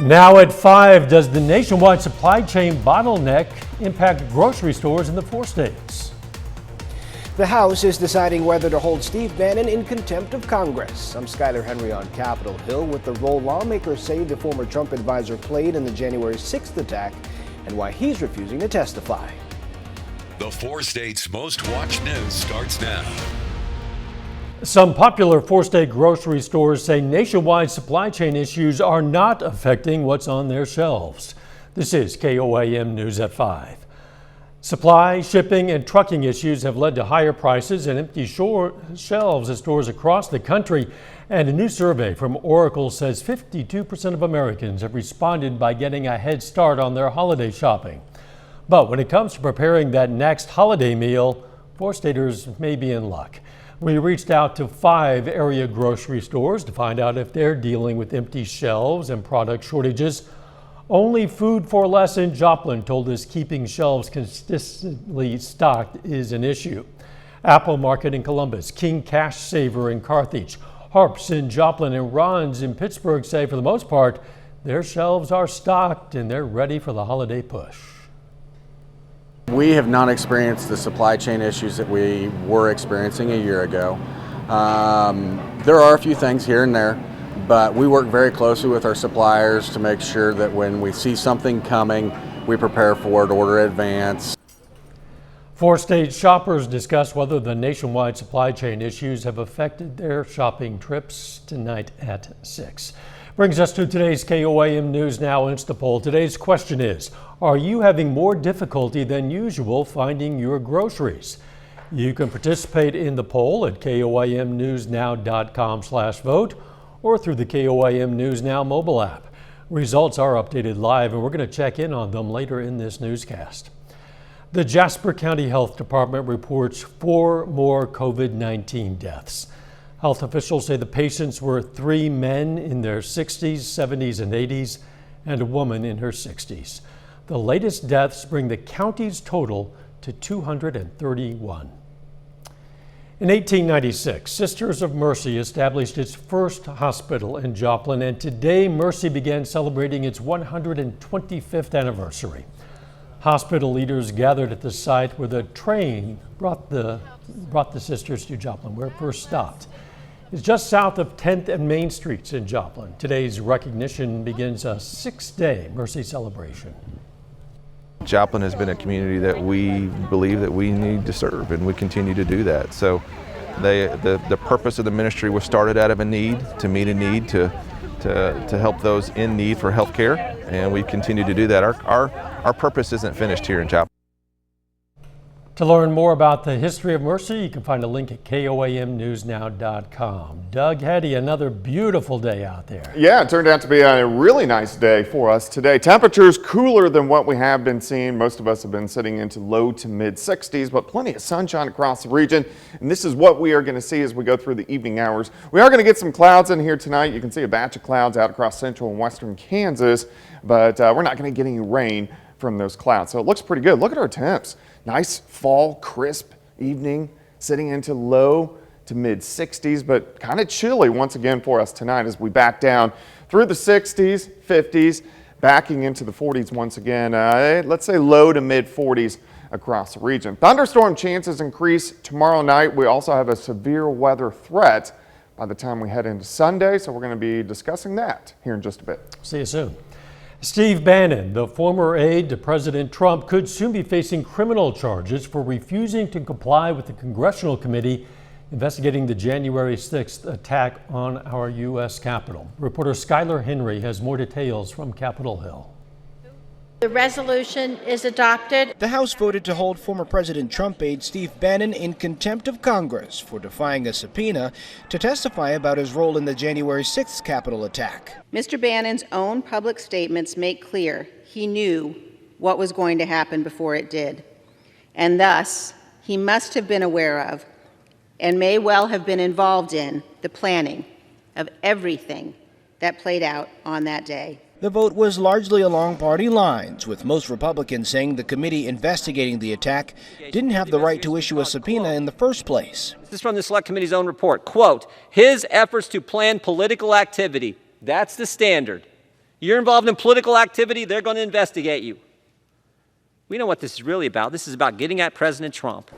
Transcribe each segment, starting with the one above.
Now at 5, does the nationwide supply chain bottleneck impact grocery stores in the 4 states? The House is deciding whether to hold Steve Bannon in contempt of Congress. I'm Skylar Henry on Capitol Hill with the role lawmakers say the former Trump advisor played in the January 6th attack and why he's refusing to testify. The 4 states' most watched news starts now. Some popular 4-state grocery stores say nationwide supply chain issues are not affecting what's on their shelves. This is KOAM News at 5. Supply, shipping, and trucking issues have led to higher prices and empty shelves at stores across the country. And a new survey from Oracle says 52% of Americans have responded by getting a head start on their holiday shopping. But when it comes to preparing that next holiday meal, 4-staters may be in luck. We reached out to 5 area grocery stores to find out if they're dealing with empty shelves and product shortages. Only Food for Less in Joplin told us keeping shelves consistently stocked is an issue. Apple Market in Columbus, King Cash Saver in Carthage, Harps in Joplin, and Ron's in Pittsburgh say for the most part, their shelves are stocked and they're ready for the holiday push. We have not experienced the supply chain issues that we were experiencing a year ago. There are a few things here and there, but we work very closely with our suppliers to make sure that when we see something coming, we prepare for it, order in advance. 4-state shoppers discuss whether the nationwide supply chain issues have affected their shopping trips tonight at 6. Brings us to today's KOAM News Now Instapoll. Today's question is, are you having more difficulty than usual finding your groceries? You can participate in the poll at KOAMnewsnow.com/vote or through the KOAM News Now mobile app. Results are updated live and we're going to check in on them later in this newscast. The Jasper County Health Department reports 4 more COVID-19 deaths. Health officials say the patients were 3 men in their 60s, 70s, and 80s, and a woman in her 60s. The latest deaths bring the county's total to 231. In 1896, Sisters of Mercy established its first hospital in Joplin, and today Mercy began celebrating its 125th anniversary. Hospital leaders gathered at the site where the train brought the sisters to Joplin, where it first stopped. It's just south of 10th and Main Streets in Joplin. Today's recognition begins a 6-day Mercy celebration. Joplin has been a community that we believe that we need to serve, and we continue to do that. So the purpose of the ministry was started out of a need, to meet a need, to help those in need for health care, and we continue to do that. Our purpose isn't finished here in Joplin. To learn more about the history of Mercy, you can find a link at KOAMnewsnow.com. Doug Heddy, another beautiful day out there. Yeah, it turned out to be a really nice day for us today. Temperatures cooler than what we have been seeing. Most of us have been sitting into low to mid 60s, but plenty of sunshine across the region. And this is what we are going to see as we go through the evening hours. We are going to get some clouds in here tonight. You can see a batch of clouds out across central and western Kansas, but we're not going to get any rain from those clouds. So it looks pretty good. Look at our temps. Nice fall, crisp evening, sitting into low to mid 60s, but kind of chilly once again for us tonight as we back down through the 60s, 50s, backing into the 40s once again. Let's say low to mid 40s across the region. Thunderstorm chances increase tomorrow night. We also have a severe weather threat by the time we head into Sunday, so we're going to be discussing that here in just a bit. See you soon. Steve Bannon, the former aide to President Trump, could soon be facing criminal charges for refusing to comply with the congressional committee investigating the January 6th attack on our U.S. Capitol. Reporter Skylar Henry has more details from Capitol Hill. The resolution is adopted. The House voted to hold former President Trump aide Steve Bannon in contempt of Congress for defying a subpoena to testify about his role in the January 6th Capitol attack. Mr. Bannon's own public statements make clear he knew what was going to happen before it did, and thus he must have been aware of and may well have been involved in the planning of everything that played out on that day. The vote was largely along party lines, with most Republicans saying the committee investigating the attack didn't have the right to issue a subpoena in the first place. This is from the Select Committee's own report. Quote, his efforts to plan political activity, that's the standard, You're involved in political activity, they're going to investigate you. We know what this is really about. This is about getting at President Trump.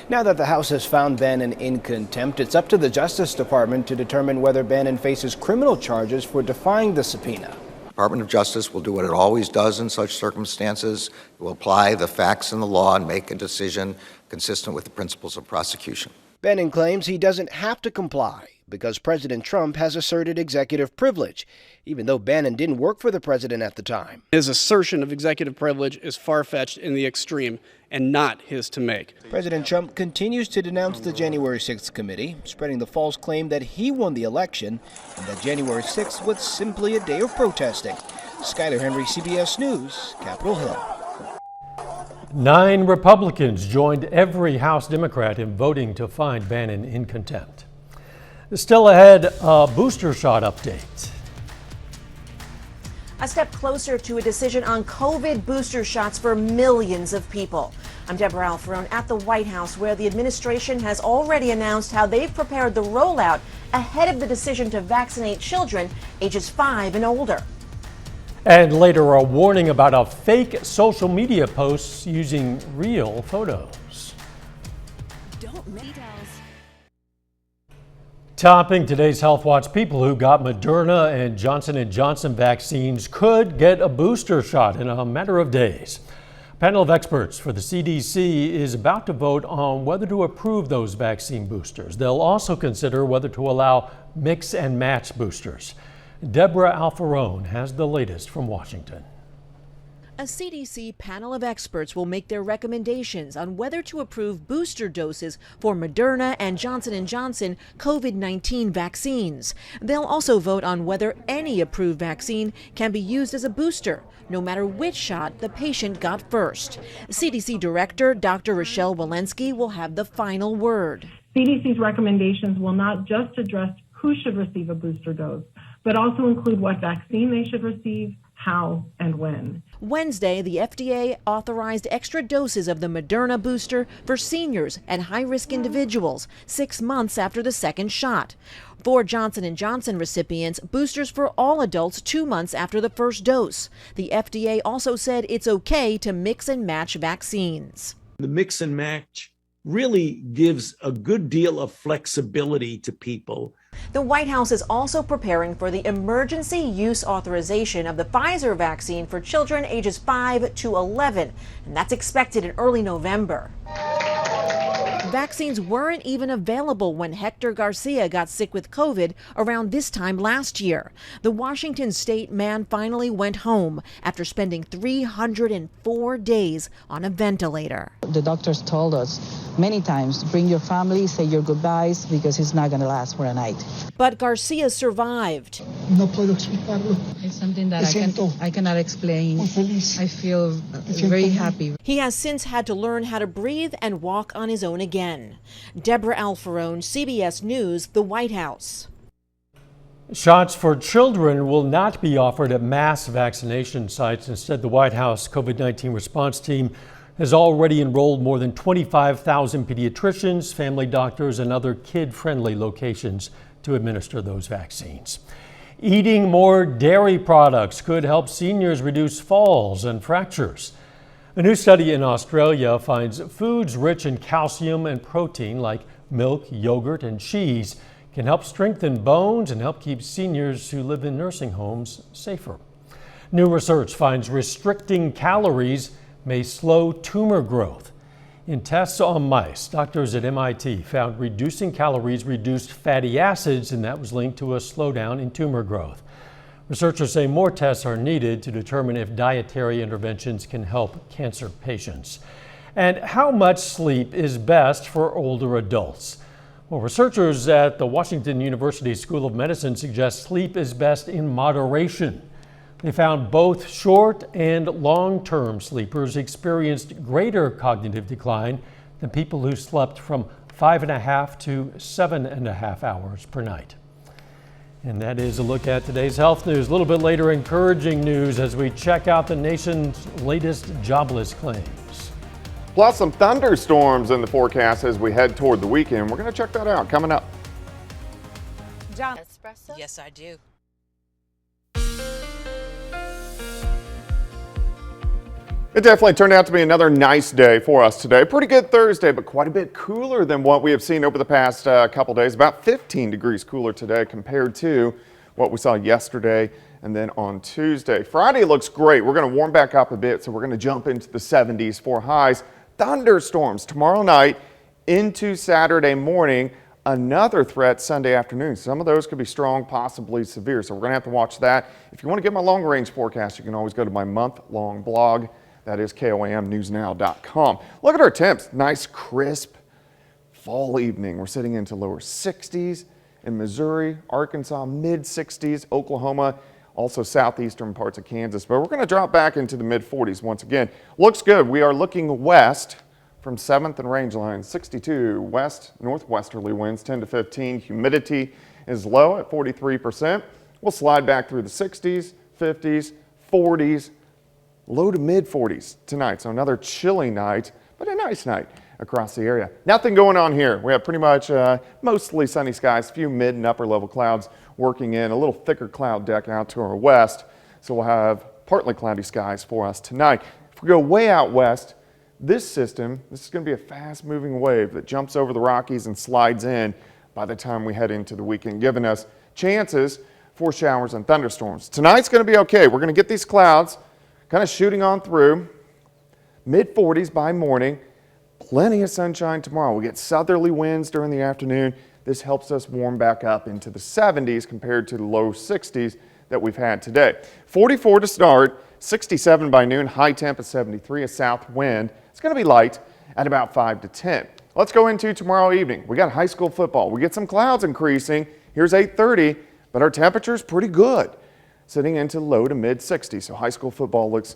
Now that the House has found Bannon in contempt, it's up to the Justice Department to determine whether Bannon faces criminal charges for defying the subpoena. The Department of Justice will do what it always does in such circumstances. It will apply the facts and the law and make a decision consistent with the principles of prosecution. Bannon claims he doesn't have to comply because President Trump has asserted executive privilege, even though Bannon didn't work for the president at the time. His assertion of executive privilege is far-fetched in the extreme and not his to make. President Trump continues to denounce the January 6th committee, spreading the false claim that he won the election and that January 6th was simply a day of protesting. Skyler Henry, CBS News, Capitol Hill. 9 Republicans joined every House Democrat in voting to find Bannon in contempt. Still ahead, a booster shot update. A step closer to a decision on COVID booster shots for millions of people. I'm Deborah Alfarone at the White House, where the administration has already announced how they've prepared the rollout ahead of the decision to vaccinate children ages 5 and older. And later, a warning about a fake social media posts using real photos. Don't make details. Topping today's Healthwatch, people who got Moderna and Johnson & Johnson vaccines could get a booster shot in a matter of days. A panel of experts for the CDC is about to vote on whether to approve those vaccine boosters. They'll also consider whether to allow mix and match boosters. Deborah Alfarone has the latest from Washington. A CDC panel of experts will make their recommendations on whether to approve booster doses for Moderna and Johnson & Johnson COVID-19 vaccines. They'll also vote on whether any approved vaccine can be used as a booster, no matter which shot the patient got first. CDC Director Dr. Rochelle Walensky will have the final word. CDC's recommendations will not just address who should receive a booster dose, but also include what vaccine they should receive, how, and when. Wednesday, the FDA authorized extra doses of the Moderna booster for seniors and high-risk individuals 6 months after the second shot. For Johnson & Johnson recipients, boosters for all adults 2 months after the first dose. The FDA also said it's okay to mix and match vaccines. The mix and match really gives a good deal of flexibility to people. The White House is also preparing for the emergency use authorization of the Pfizer vaccine for children ages 5 to 11, and that's expected in early November. Vaccines weren't even available when Hector Garcia got sick with COVID around this time last year. The Washington state man finally went home after spending 304 days on a ventilator. The doctors told us many times, bring your family, say your goodbyes, because it's not going to last for a night. But Garcia survived. It's something that I cannot explain. I feel very happy. He has since had to learn how to breathe and walk on his own again. Deborah Alfarone, CBS News, the White House. Shots for children will not be offered at mass vaccination sites. Instead, the White House COVID-19 response team has already enrolled more than 25,000 pediatricians, family doctors, and other kid-friendly locations to administer those vaccines. Eating more dairy products could help seniors reduce falls and fractures. A new study in Australia finds foods rich in calcium and protein like milk, yogurt, and cheese can help strengthen bones and help keep seniors who live in nursing homes safer. New research finds restricting calories may slow tumor growth. In tests on mice, doctors at MIT found reducing calories reduced fatty acids, and that was linked to a slowdown in tumor growth. Researchers say more tests are needed to determine if dietary interventions can help cancer patients. And how much sleep is best for older adults? Well, researchers at the Washington University School of Medicine suggest sleep is best in moderation. They found both short and long-term sleepers experienced greater cognitive decline than people who slept from 5.5 to 7.5 hours per night. And that is a look at today's health news. A little bit later, encouraging news as we check out the nation's latest jobless claims. Plus some thunderstorms in the forecast as we head toward the weekend. We're going to check that out coming up. John, espresso? Yes, I do. It definitely turned out to be another nice day for us today. Pretty good Thursday, but quite a bit cooler than what we have seen over the past couple days. About 15 degrees cooler today compared to what we saw yesterday and then on Tuesday. Friday looks great. We're going to warm back up a bit, so we're going to jump into the 70s for highs. Thunderstorms tomorrow night into Saturday morning. Another threat Sunday afternoon. Some of those could be strong, possibly severe, so we're going to have to watch that. If you want to get my long-range forecast, you can always go to my month-long blog. That is KOAMnewsnow.com. Look at our temps. Nice, crisp fall evening. We're sitting into lower 60s in Missouri, Arkansas, mid-60s, Oklahoma, also southeastern parts of Kansas. But we're going to drop back into the mid-40s once again. Looks good. We are looking west from 7th and range line. 62 west, northwesterly winds, 10 to 15. Humidity is low at 43%. We'll slide back through the 60s, 50s, 40s, low to mid 40s tonight. So another chilly night, but a nice night across the area. Nothing going on here. We have pretty much mostly sunny skies, a few mid and upper level clouds working in, a little thicker cloud deck out to our west. So we'll have partly cloudy skies for us tonight. If we go way out west, this is going to be a fast moving wave that jumps over the Rockies and slides in by the time we head into the weekend, giving us chances for showers and thunderstorms. Tonight's going to be okay. We're going to get these clouds kind of shooting on through, mid-40s by morning, plenty of sunshine tomorrow. We get southerly winds during the afternoon. This helps us warm back up into the 70s compared to the low 60s that we've had today. 44 to start, 67 by noon, high temp at 73, a south wind. It's going to be light at about 5 to 10. Let's go into tomorrow evening. We got high school football. We get some clouds increasing. Here's 8:30, but our temperature's pretty good, sitting into low to mid 60s. So high school football looks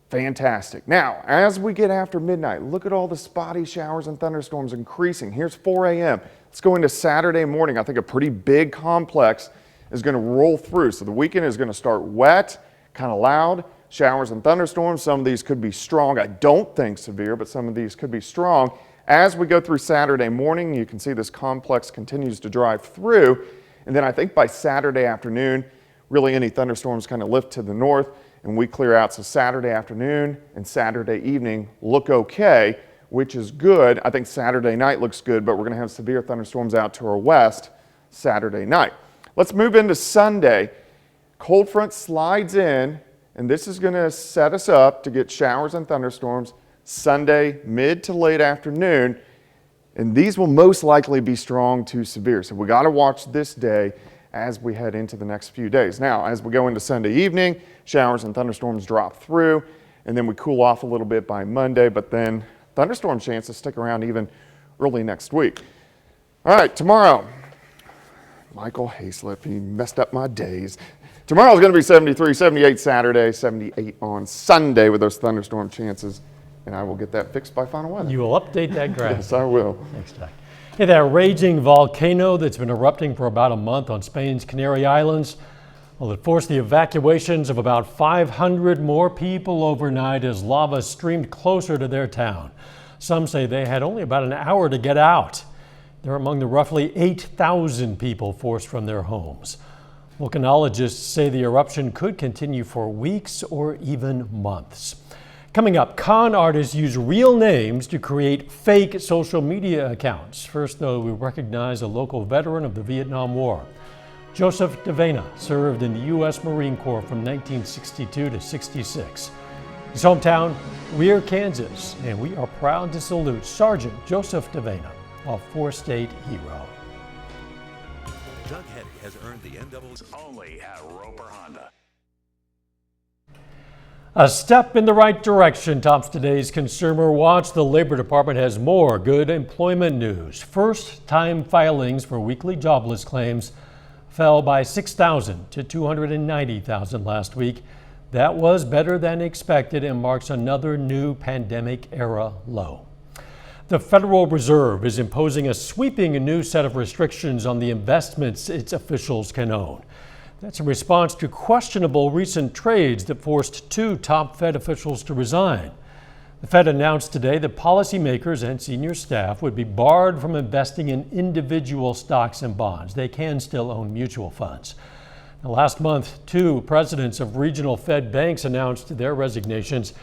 fantastic. Now, as we get after midnight, look at all the spotty showers and thunderstorms increasing. Here's 4 a.m. Let's go into Saturday morning. I think a pretty big complex is going to roll through. So the weekend is going to start wet, kind of loud, showers and thunderstorms. Some of these could be strong. I don't think severe, but some of these could be strong. As we go through Saturday morning, you can see this complex continues to drive through. And then I think by Saturday afternoon, really any thunderstorms kind of lift to the north and we clear out. So Saturday afternoon and Saturday evening look okay, which is good. I think Saturday night looks good, but we're going to have severe thunderstorms out to our west Saturday night. Let's move into Sunday. Cold front slides in, and this is going to set us up to get showers and thunderstorms Sunday mid to late afternoon, and these will most likely be strong to severe. So we got to watch this day as we head into the next few days. Now, as we go into Sunday evening, showers and thunderstorms drop through, and then we cool off a little bit by Monday, but then thunderstorm chances stick around even early next week. All right, tomorrow, Michael Hayslip, he messed up my days. Tomorrow's going to be 73, 78 Saturday, 78 on Sunday with those thunderstorm chances, and I will get that fixed by final weather. You will update that graph. Yes, I will. Thanks, Doug. Hey, that raging volcano that's been erupting for about a month on Spain's Canary Islands, well, it forced the evacuations of about 500 more people overnight as lava streamed closer to their town. Some say they had only about an hour to get out. They're among the roughly 8,000 people forced from their homes. Volcanologists say the eruption could continue for weeks or even months. Coming up, con artists use real names to create fake social media accounts. First, though, we recognize a local veteran of the Vietnam War. Joseph DeVena served in the U.S. Marine Corps from 1962 to 66. His hometown, Weir, Kansas, and we are proud to salute Sergeant Joseph DeVena, a four-state hero. Doug Hetty has earned the NAACP only at Roper Honda. A step in the right direction tops today's Consumer Watch. The Labor Department has more good employment news. First-time filings for weekly jobless claims fell by 6,000 to 290,000 last week. That was better than expected and marks another new pandemic-era low. The Federal Reserve is imposing a sweeping new set of restrictions on the investments its officials can own. That's in response to questionable recent trades that forced two top Fed officials to resign. The Fed announced today that policymakers and senior staff would be barred from investing in individual stocks and bonds. They can still own mutual funds. Now, last month, two presidents of regional Fed banks announced their resignations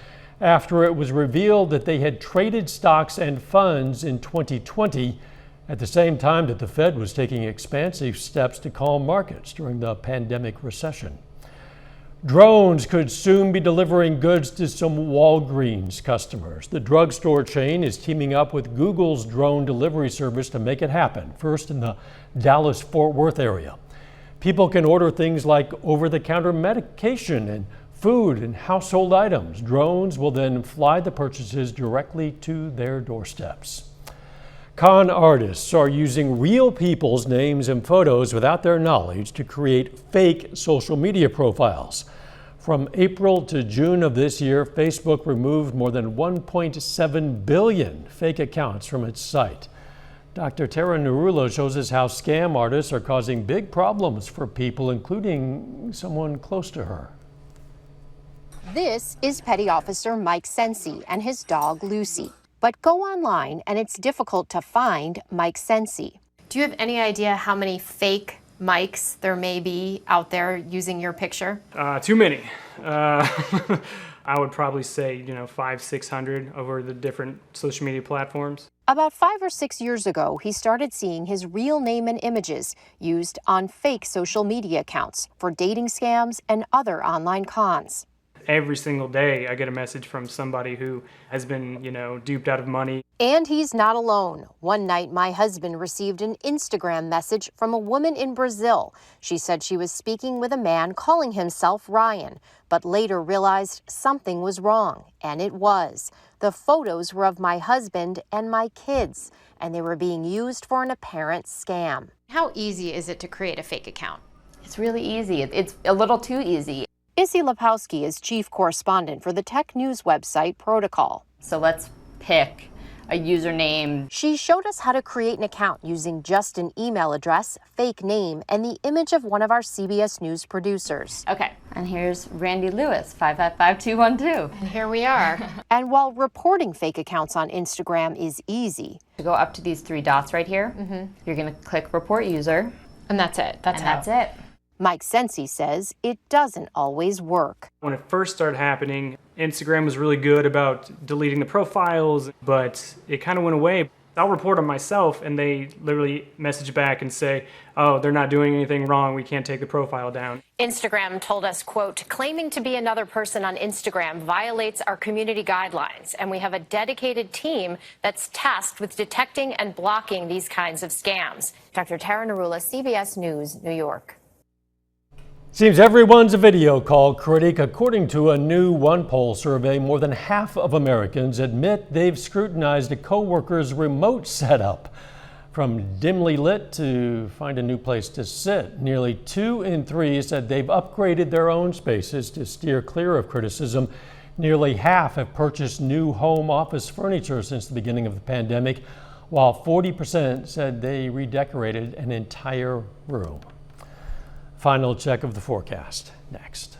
after it was revealed that they had traded stocks and funds in 2020 at the same time that the Fed was taking expansive steps to calm markets during the pandemic recession. Drones could soon be delivering goods to some Walgreens customers. The drugstore chain is teaming up with Google's drone delivery service to make it happen, first in the Dallas-Fort Worth area. People can order things like over-the-counter medication and food and household items. Drones will then fly the purchases directly to their doorsteps. Con artists are using real people's names and photos without their knowledge to create fake social media profiles. From April to June of this year, Facebook removed more than 1.7 billion fake accounts from its site. Dr. Tara Narula shows us how scam artists are causing big problems for people, including someone close to her. This is Petty Officer Mike Sensi and his dog Lucy. But go online and it's difficult to find Mike Sensi. Do you have any idea how many fake Mikes there may be out there using your picture? Too many. I would probably say, 500-600 over the different social media platforms. About 5 or 6 years ago, he started seeing his real name and images used on fake social media accounts for dating scams and other online cons. Every single day I get a message from somebody who has been, duped out of money. And he's not alone. One night, my husband received an Instagram message from a woman in Brazil. She said she was speaking with a man calling himself Ryan, but later realized something was wrong, and it was. The photos were of my husband and my kids, and they were being used for an apparent scam. How easy is it to create a fake account? It's really easy. It's a little too easy. Issy Lepowski is chief correspondent for the tech news website Protocol. So let's pick a username. She showed us how to create an account using just an email address, fake name, and the image of one of our CBS News producers. Okay, and here's Randy Lewis, 555-212. And here we are. And while reporting fake accounts on Instagram is easy, to go up to these 3 dots right here, you're going to click report user. And that's it. That's it. Mike Sensi says it doesn't always work. When it first started happening, Instagram was really good about deleting the profiles, but it kind of went away. I'll report on myself and they literally message back and say, oh, they're not doing anything wrong, we can't take the profile down. Instagram told us, quote, claiming to be another person on Instagram violates our community guidelines, and we have a dedicated team that's tasked with detecting and blocking these kinds of scams. Dr. Tara Narula, CBS News, New York. Seems everyone's a video call critic. According to a new One Poll survey, more than half of Americans admit they've scrutinized a coworker's remote setup. From dimly lit to find a new place to sit, nearly 2 in 3 said they've upgraded their own spaces to steer clear of criticism. Nearly half have purchased new home office furniture since the beginning of the pandemic, while 40% said they redecorated an entire room. Final check of the forecast next.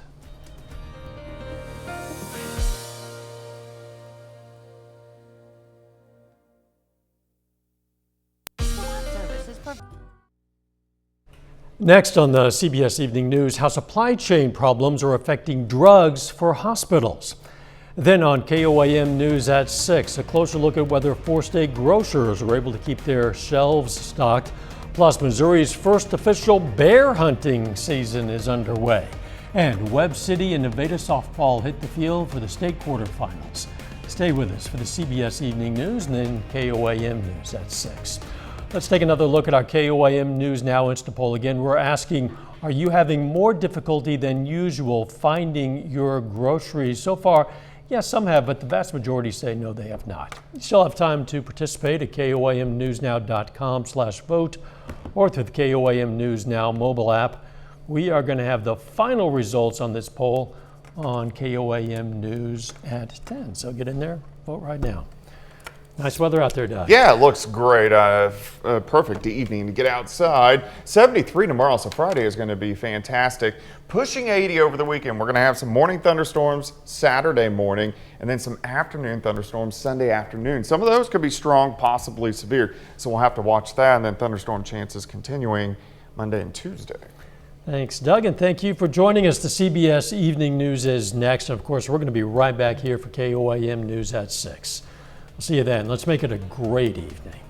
Next on the CBS Evening News, how supply chain problems are affecting drugs for hospitals. Then on KOAM News at 6, a closer look at whether 4-state grocers are able to keep their shelves stocked. Plus, Missouri's first official bear hunting season is underway. And Webb City and Nevada softball hit the field for the state quarterfinals. Stay with us for the CBS Evening News and then KOAM News at 6. Let's take another look at our KOAM News Now Insta poll. Again, we're asking, are you having more difficulty than usual finding your groceries? So far, yes, some have, but the vast majority say no, they have not. You still have time to participate at KOAMnewsnow.com/vote or through the KOAM News Now mobile app. We are going to have the final results on this poll on KOAM News at 10. So get in there, vote right now. Nice weather out there, Doug. Yeah, it looks great. Perfect evening to get outside. 73 tomorrow, so Friday is going to be fantastic. Pushing 80 over the weekend. We're going to have some morning thunderstorms Saturday morning and then some afternoon thunderstorms Sunday afternoon. Some of those could be strong, possibly severe, so we'll have to watch that. And then thunderstorm chances continuing Monday and Tuesday. Thanks, Doug, and thank you for joining us. The CBS Evening News is next. And of course, we're going to be right back here for KOAM News at 6. We'll see you then. Let's make it a great evening.